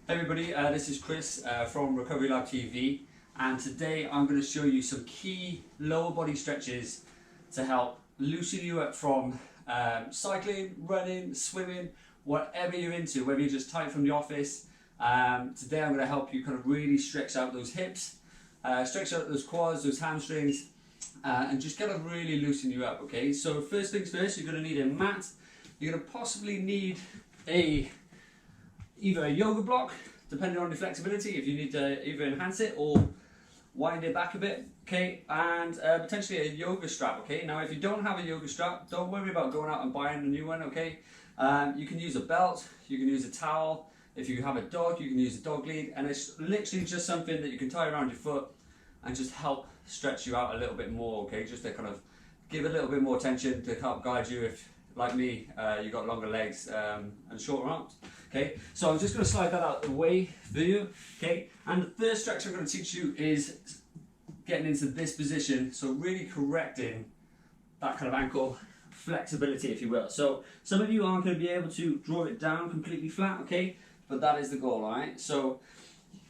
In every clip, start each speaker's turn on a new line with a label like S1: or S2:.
S1: Hey everybody, this is Chris from Recovery Lab TV, and today I'm going to show you some key lower body stretches to help loosen you up from cycling, running, swimming, whatever you're into, whether you're just tight from the office. Today I'm going to help you kind of really stretch out those hips, stretch out those quads, those hamstrings, and just kind of really loosen you up, okay? So first things first, you're going to need a mat. You're going to possibly need either a yoga block, depending on your flexibility, if you need to either enhance it or wind it back a bit, okay, and potentially a yoga strap, okay. Now if you don't have a yoga strap, don't worry about going out and buying a new one, okay. You can use a belt, you can use a towel. If you have a dog, you can use a dog lead, and it's literally just something that you can tie around your foot and just help stretch you out a little bit more, okay, just to kind of give a little bit more tension to help guide you if, like me, you've got longer legs and shorter arms. Okay, so I'm just going to slide that out of the way for you. Okay, and the first stretch I'm going to teach you is getting into this position, so really correcting that kind of ankle flexibility, if you will. So some of you aren't going to be able to draw it down completely flat, okay, but that is the goal, alright? So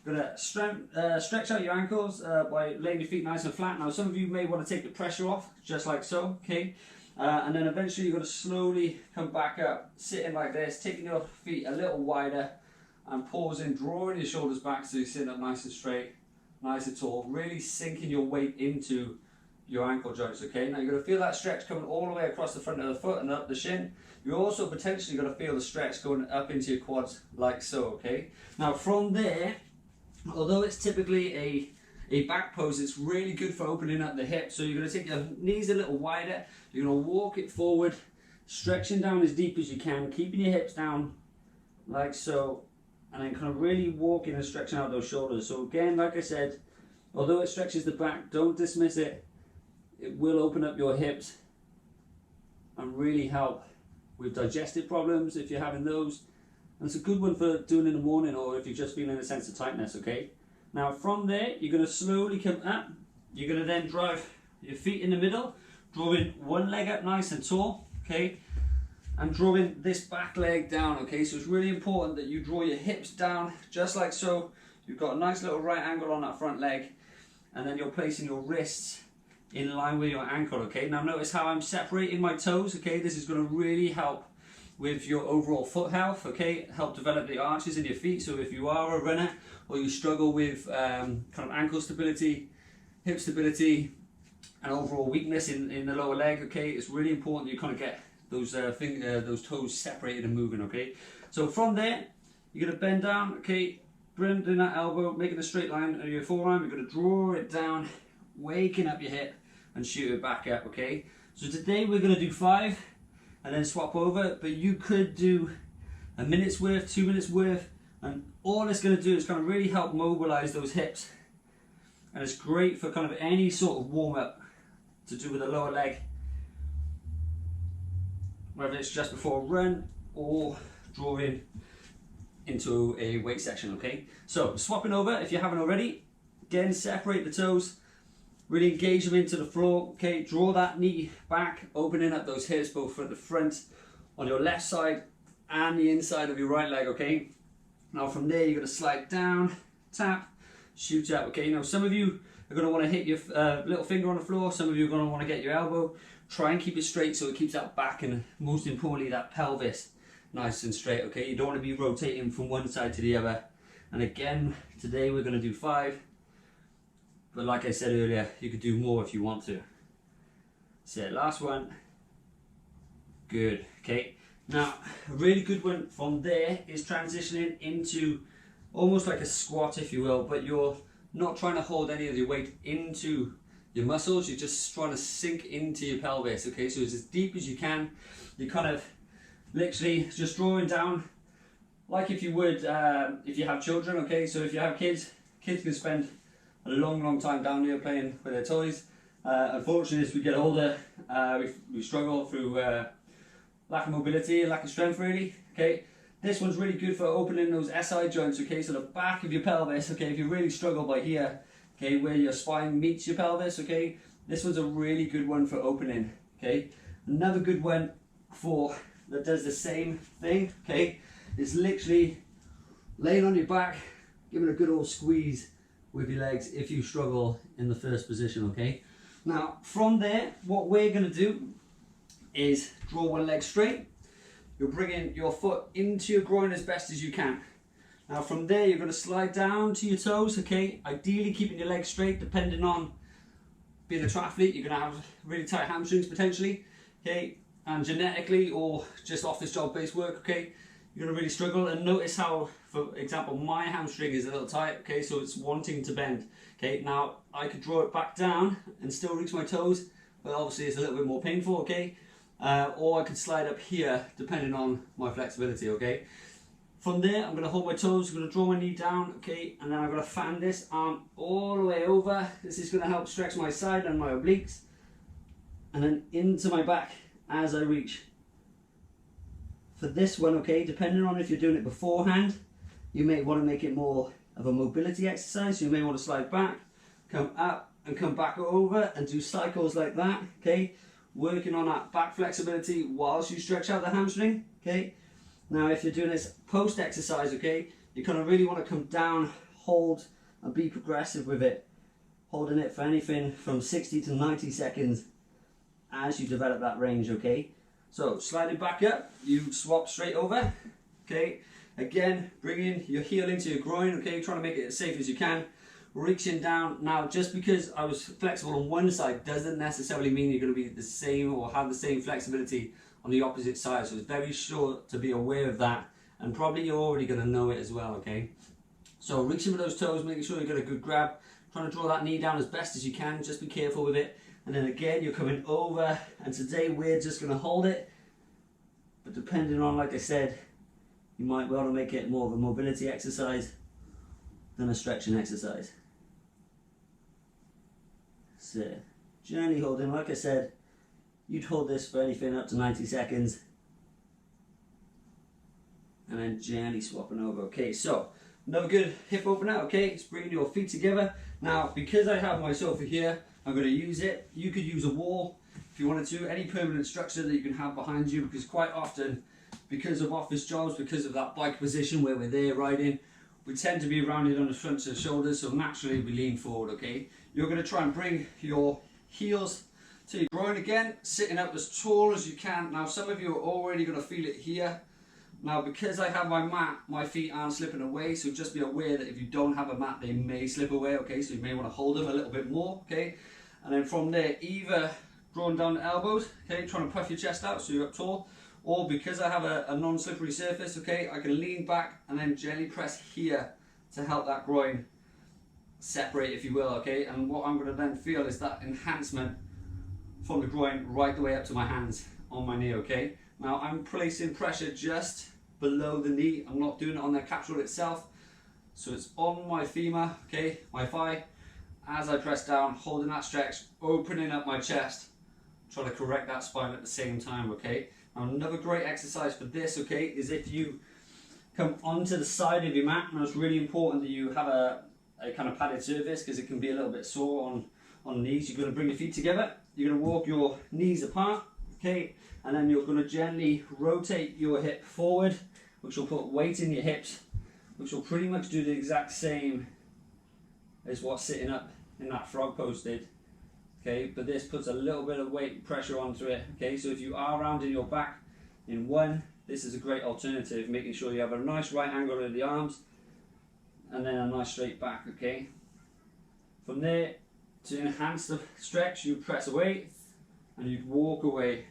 S1: you're going to stretch out your ankles by laying your feet nice and flat. Now some of you may want to take the pressure off, just like so, okay? And then eventually you're going to slowly come back up, sitting like this, taking your feet a little wider and pausing, drawing your shoulders back so you're sitting up nice and straight, nice and tall, really sinking your weight into your ankle joints, okay? Now you're going to feel that stretch coming all the way across the front of the foot and up the shin. You're also potentially going to feel the stretch going up into your quads like so, okay? Now from there, although it's typically a back pose, it's really good for opening up the hips. So you're going to take your knees a little wider, you're going to walk it forward, stretching down as deep as you can, keeping your hips down like so, and then kind of really walking and stretching out those shoulders. So again, like I said, although it stretches the back, don't dismiss it. It will open up your hips and really help with digestive problems if you're having those. And it's a good one for doing in the morning or if you're just feeling a sense of tightness, okay? Now from there, you're going to slowly come up. You're going to then drive your feet in the middle, drawing one leg up nice and tall, okay? And drawing this back leg down, okay? So it's really important that you draw your hips down, just like so. You've got a nice little right angle on that front leg, and then you're placing your wrists in line with your ankle, okay? Now notice how I'm separating my toes, okay? This is going to really help with your overall foot health, okay? Help develop the arches in your feet. So if you are a runner or you struggle with kind of ankle stability, hip stability, and overall weakness in the lower leg, okay, it's really important you kind of get those those toes separated and moving, okay? So from there, you're going to bend down, okay, bending that elbow, making a straight line on your forearm. You're going to draw it down, waking up your hip and shoot it back up, okay? So today we're going to do 5 and then swap over, but you could do a minute's worth, 2 minutes worth, and all it's going to do is kind of really help mobilize those hips, and it's great for kind of any sort of warm-up to do with the lower leg, whether it's just before a run or drawing into a weight section, okay? So swapping over, if you haven't already, again, separate the toes, really engage them into the floor, okay? Draw that knee back, opening up those hips both at the front on your left side and the inside of your right leg, okay? Now from there, you're going to slide down, tap, shoot up, okay? Now some of you are going to want to hit your little finger on the floor, some of you are going to want to get your elbow. Try and keep it straight so it keeps that back and most importantly that pelvis nice and straight, okay? You don't want to be rotating from one side to the other. And again, today we're going to do 5. But like I said earlier, you could do more if you want to. So last one. Good, okay. Now, a really good one from there is transitioning into almost like a squat, if you will, but you're not trying to hold any of your weight into your muscles, you're just trying to sink into your pelvis, okay? So it's as deep as you can. You're kind of literally just drawing down like if you would if you have children, okay? So if you have kids can spend a long time down here playing with their toys. Unfortunately, as we get older, we struggle through lack of mobility, lack of strength really, okay? This one's really good for opening those SI joints, okay? So the back of your pelvis, okay? If you really struggle by here, okay, where your spine meets your pelvis, okay? This one's a really good one for opening, okay? Another good one for that does the same thing, okay, is literally laying on your back, giving a good old squeeze with your legs if you struggle in the first position, okay? Now, from there, what we're gonna do is draw one leg straight. You're bringing your foot into your groin as best as you can. Now from there, you're gonna slide down to your toes, okay? Ideally keeping your legs straight, depending on being a triathlete, you're gonna have really tight hamstrings potentially, okay? And genetically or just office job based work, okay? You're gonna really struggle, and notice how, for example, my hamstring is a little tight, okay? So it's wanting to bend, okay? Now I could draw it back down and still reach my toes, but obviously it's a little bit more painful, okay? Or I could slide up here depending on my flexibility, okay? From there, I'm going to hold my toes, I'm going to draw my knee down, okay? And then I'm going to fan this arm all the way over. This is going to help stretch my side and my obliques. And then into my back as I reach. For this one, okay, depending on if you're doing it beforehand, you may want to make it more of a mobility exercise. You may want to slide back, come up and come back over and do cycles like that, okay? Working on that back flexibility whilst you stretch out the hamstring, okay? Now if you're doing this post exercise, okay, you kind of really want to come down, hold and be progressive with it, holding it for anything from 60 to 90 seconds as you develop that range, okay? So sliding back up, you swap straight over, okay? Again, bringing your heel into your groin, okay? Trying to make it as safe as you can. Reaching down. Now, just because I was flexible on one side doesn't necessarily mean you're going to be the same or have the same flexibility on the opposite side. So it's very sure to be aware of that, and probably you're already going to know it as well, okay? So reaching with those toes, making sure you get a good grab, trying to draw that knee down as best as you can, just be careful with it. And then again, you're coming over, and today we're just going to hold it. But depending on, like I said, you might want to make it more of a mobility exercise than a stretching exercise. So, gently holding, like I said, you'd hold this for anything up to 90 seconds. And then gently swapping over. Okay, so another good hip opener, okay? It's bringing your feet together. Now, because I have my sofa here, I'm going to use it. You could use a wall if you wanted to, any permanent structure that you can have behind you, because quite often, because of office jobs, because of that bike position where we're there riding, we tend to be rounded on the front of the shoulders, so naturally we lean forward, okay? You're going to try and bring your heels to your groin again, sitting up as tall as you can. Now some of you are already going to feel it here. Now because I have my mat, my feet aren't slipping away, so just be aware that if you don't have a mat, they may slip away, okay? So you may want to hold them a little bit more, okay? And then from there, either drawing down the elbows, okay, trying to puff your chest out so you're up tall, or because I have a non-slippery surface, okay, I can lean back and then gently press here to help that groin separate, if you will, okay? And what I'm going to then feel is that enhancement from the groin right the way up to my hands on my knee, okay? Now I'm placing pressure just below the knee. I'm not doing it on the capsule itself. So it's on my femur, okay, my thigh. As I press down, holding that stretch, opening up my chest, trying to correct that spine at the same time, okay? Now another great exercise for this, okay, is if you come onto the side of your mat. Now it's really important that you have a kind of padded surface because it can be a little bit sore on the knees. You're going to bring your feet together. You're going to walk your knees apart, okay? And then you're going to gently rotate your hip forward, which will put weight in your hips, which will pretty much do the exact same as what's sitting up in that frog pose did. Okay, but this puts a little bit of weight pressure onto it. Okay, so if you are rounding your back in one, this is a great alternative, making sure you have a nice right angle in the arms and then a nice straight back, okay? From there, to enhance the stretch, you press away and you'd walk away,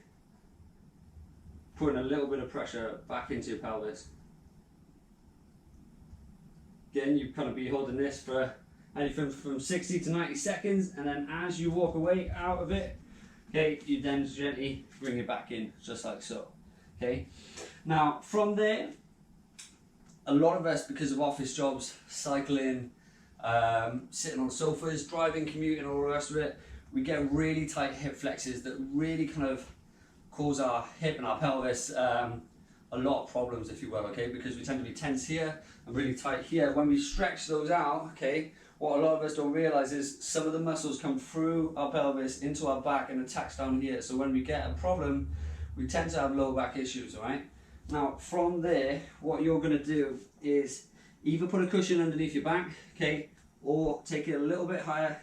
S1: putting a little bit of pressure back into your pelvis. Again, you kind of be holding this for anything from 60 to 90 seconds, and then as you walk away out of it, okay, you then gently bring it back in, just like so. Okay, now from there, a lot of us, because of office jobs, cycling, sitting on sofas, driving, commuting, all the rest of it, we get really tight hip flexors that really kind of cause our hip and our pelvis a lot of problems, if you will, okay, because we tend to be tense here and really tight here. When we stretch those out, okay, what a lot of us don't realize is some of the muscles come through our pelvis into our back and attach down here. So when we get a problem, we tend to have low back issues, all right? Now from there, what you're going to do is Either put a cushion underneath your back, okay, or take it a little bit higher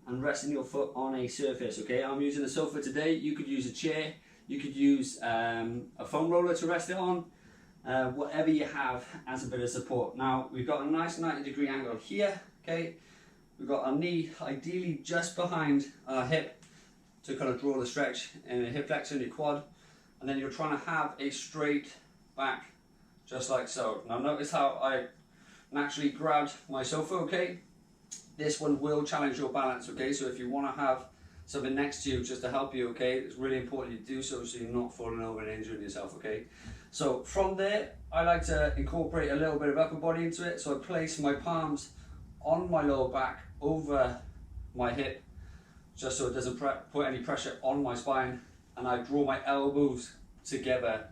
S1: and resting your foot on a surface, okay? I'm using a sofa today. You could use a chair, you could use a foam roller to rest it on, whatever you have as a bit of support. Now, we've got a nice 90-degree angle here, okay? We've got our knee ideally just behind our hip to kind of draw the stretch in a hip flexor in your quad, and then you're trying to have a straight back, just like so. Now notice how I naturally grabbed my sofa, okay? This one will challenge your balance, okay? So if you want to have something next to you just to help you, okay, it's really important you do so you're not falling over and injuring yourself, okay? So from there, I like to incorporate a little bit of upper body into it. So I place my palms on my lower back over my hip, just so it doesn't put any pressure on my spine, and I draw my elbows together.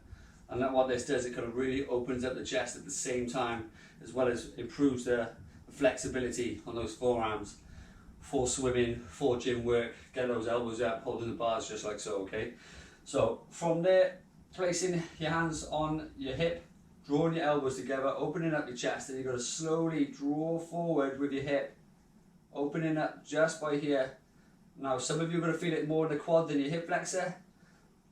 S1: And then what this does, it kind of really opens up the chest at the same time, as well as improves the flexibility on those forearms for swimming, for gym work. Get those elbows up, holding the bars just like so, okay? So from there, placing your hands on your hip, drawing your elbows together, opening up your chest, and you've got to slowly draw forward with your hip, opening up just by here. Now, some of you are going to feel it more in the quad than your hip flexor,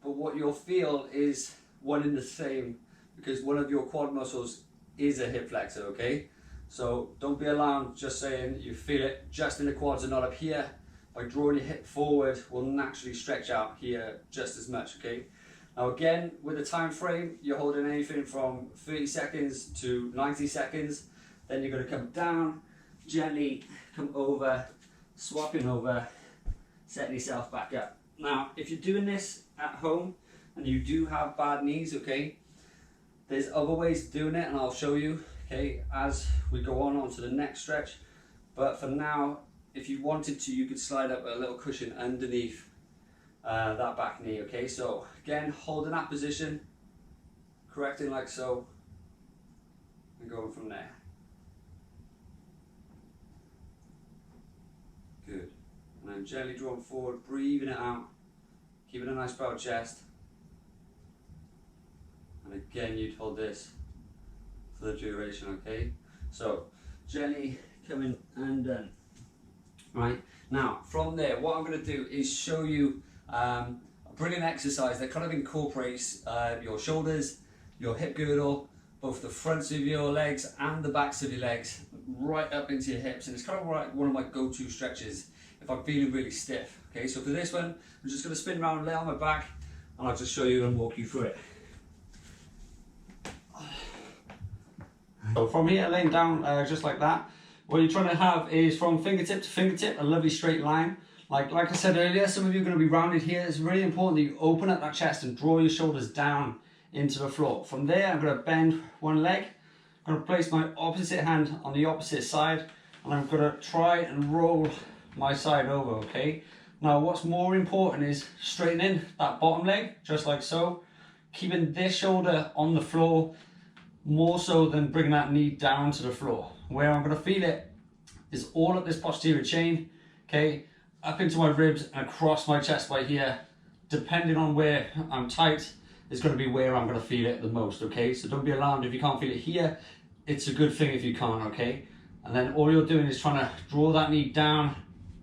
S1: but what you'll feel is one in the same, because one of your quad muscles is a hip flexor, okay? So don't be alarmed just saying you feel it just in the quads and not up here. By drawing your hip forward will naturally stretch out here just as much, okay? Now again, with the time frame, you're holding anything from 30 seconds to 90 seconds. Then you're going to come down, gently come over, swapping over, setting yourself back up. Now, if you're doing this at home and you do have bad knees, okay, there's other ways of doing it, and I'll show you, okay, as we go on to the next stretch. But for now, if you wanted to, you could slide up a little cushion underneath that back knee, okay? So again, holding that position, correcting like so, and going from there. Good. And then gently drawing forward, breathing it out, keeping a nice proud chest. And again, you'd hold this for the duration, okay? So gently coming and done. Right, now from there, what I'm going to do is show you a brilliant exercise that kind of incorporates your shoulders, your hip girdle, both the fronts of your legs and the backs of your legs, right up into your hips. And it's kind of like one of my go-to stretches if I'm feeling really stiff. Okay, so for this one, I'm just going to spin around, lay on my back, and I'll just show you and walk you through it. So from here, laying down just like that, what you're trying to have is from fingertip to fingertip, a lovely straight line. Like I said earlier, some of you are going to be rounded here. It's really important that you open up that chest and draw your shoulders down into the floor. From there, I'm going to bend one leg. I'm going to place my opposite hand on the opposite side, and I'm going to try and roll my side over, okay? Now, what's more important is straightening that bottom leg, just like so. Keeping this shoulder on the floor, more so than bringing that knee down to the floor. Where I'm going to feel it is all up this posterior chain, okay, up into my ribs and across my chest by here. Depending on where I'm tight is going to be where I'm going to feel it the most, okay? So don't be alarmed if you can't feel it here. It's a good thing if you can't, okay? And then all you're doing is trying to draw that knee down,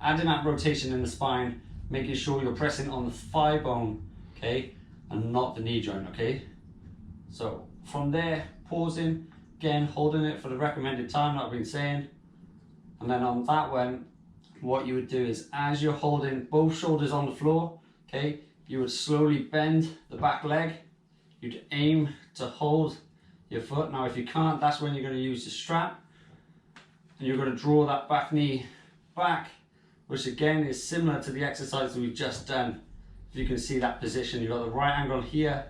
S1: adding that rotation in the spine, making sure you're pressing on the thigh bone, okay, and not the knee joint, okay? So from there, pausing, again, holding it for the recommended time that I've been saying. And then on that one, what you would do is, as you're holding both shoulders on the floor, okay, you would slowly bend the back leg. You'd aim to hold your foot. Now, if you can't, that's when you're going to use the strap. And you're going to draw that back knee back, which again is similar to the exercise that we've just done. If you can see that position, you've got the right angle here.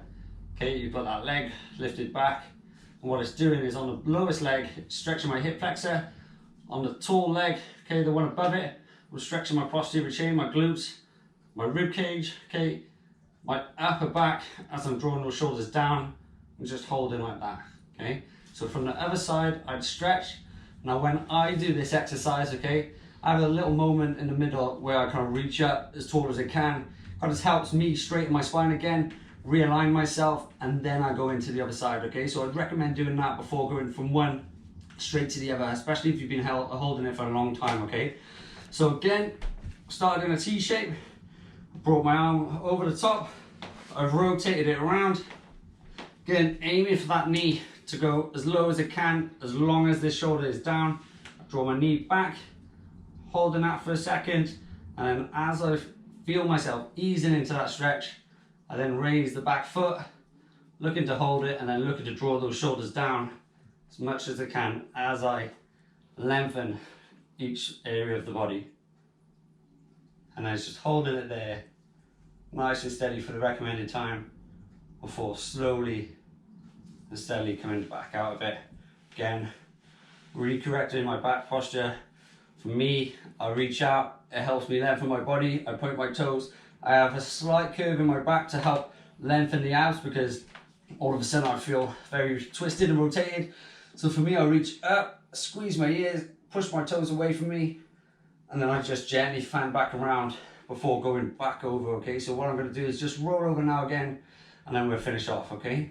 S1: Okay, you've got that leg lifted back. And what it's doing is on the lowest leg, stretching my hip flexor. On the tall leg, okay, the one above it, I'm stretching my posterior chain, my glutes, my rib cage, okay, my upper back as I'm drawing those shoulders down and just holding like that, okay. So from the other side, I'd stretch. Now when I do this exercise, okay, I have a little moment in the middle where I kind of reach up as tall as I can. Kind of helps me straighten my spine again,
S2: realign myself, and then I go into the other side, okay? So I'd recommend doing that before going from one straight to the other, especially if you've been holding it for a long time, okay? So again, started in a T shape, brought my arm over the top, I've rotated it around, again, aiming for that knee to go as low as it can, as long as this shoulder is down. Draw my knee back, holding that for a second, and then as I feel myself easing into that stretch, I then raise the back foot, looking to hold it, and then looking to draw those shoulders down as much as I can as I lengthen each area of the body. And then it's just holding it there, nice and steady for the recommended time, before slowly and steadily coming back out of it. Again, recorrecting my back posture. For me, I reach out, it helps me lengthen my body, I point my toes. I have a slight curve in my back to help lengthen the abs, because all of a sudden I feel very twisted and rotated. So for me, I reach up, squeeze my ears, push my toes away from me, and then I just gently fan back around before going back over, okay? So what I'm gonna do is just roll over now again, and then we'll finish off, okay?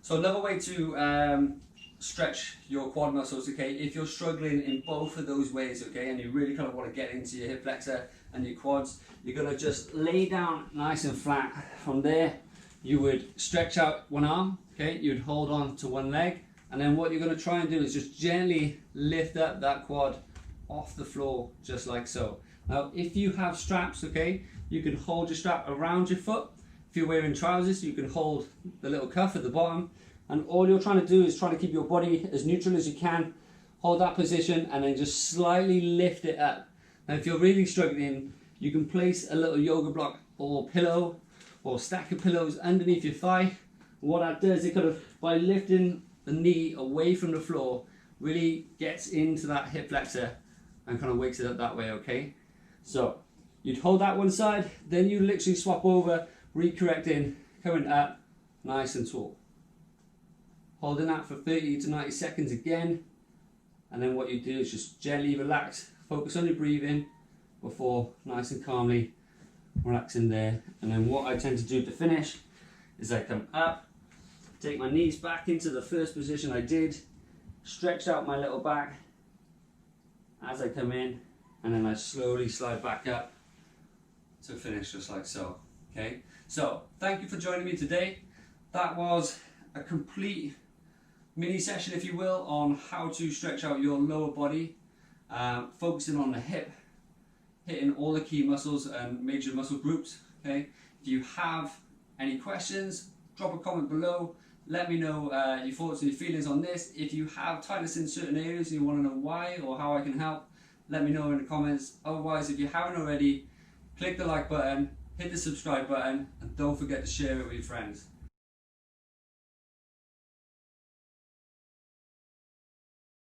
S1: So another way to stretch your quad muscles, okay, if you're struggling in both of those ways, okay, and you really kind of want to get into your hip flexor and your quads, you're going to just lay down nice and flat. From there, you would stretch out one arm, okay, you'd hold on to one leg, and then what you're going to try and do is just gently lift up that quad off the floor, just like so. Now, if you have straps, okay, you can hold your strap around your foot. If you're wearing trousers, you can hold the little cuff at the bottom, and all you're trying to do is try to keep your body as neutral as you can. Hold that position and then just slightly lift it up. Now, if you're really struggling, you can place a little yoga block or pillow or stack of pillows underneath your thigh. What that does, it kind of, by lifting the knee away from the floor, really gets into that hip flexor and kind of wakes it up that way, okay? So you'd hold that one side, then you literally swap over, recorrecting, coming up nice and tall. Holding that for 30 to 90 seconds again, and then what you do is just gently relax, focus on your breathing before nice and calmly relaxing there. And then what I tend to do to finish is I come up, take my knees back into the first position I did, stretch out my little back as I come in, and then I slowly slide back up to finish just like so, okay? So, thank you for joining me today. That was a complete mini session, if you will, on how to stretch out your lower body, focusing on the hip, hitting all the key muscles and major muscle groups, okay? If you have any questions, drop a comment below, let me know your thoughts and your feelings on this. If you have tightness in certain areas and you want to know why or how I can help, let me know in the comments. Otherwise, if you haven't already, click the like button, hit the subscribe button, and don't forget to share it with your friends.